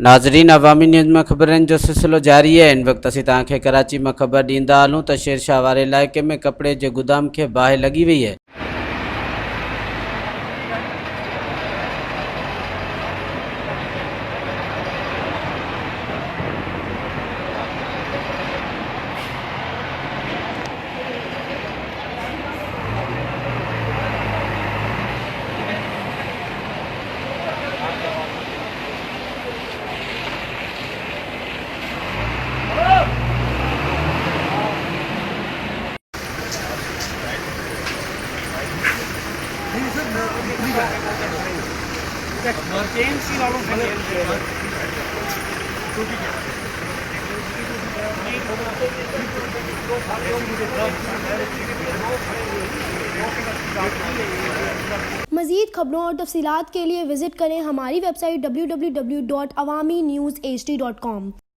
नाज़रीन, अवामी न्यूज़ में ख़बरनि जो सिलसिलो जारी है। इन वक्त असीं तव्हांखे कराची में ख़बर ॾींदा हलूं त शेरशाह वारे इलाइक़े में कपिड़े जे गुदाम खे बाहि लॻी वई है। मज़ीद खबरों और तफसीलात के लिए विज़िट करें हमारी वेबसाइट www.awamiNewsHD.com।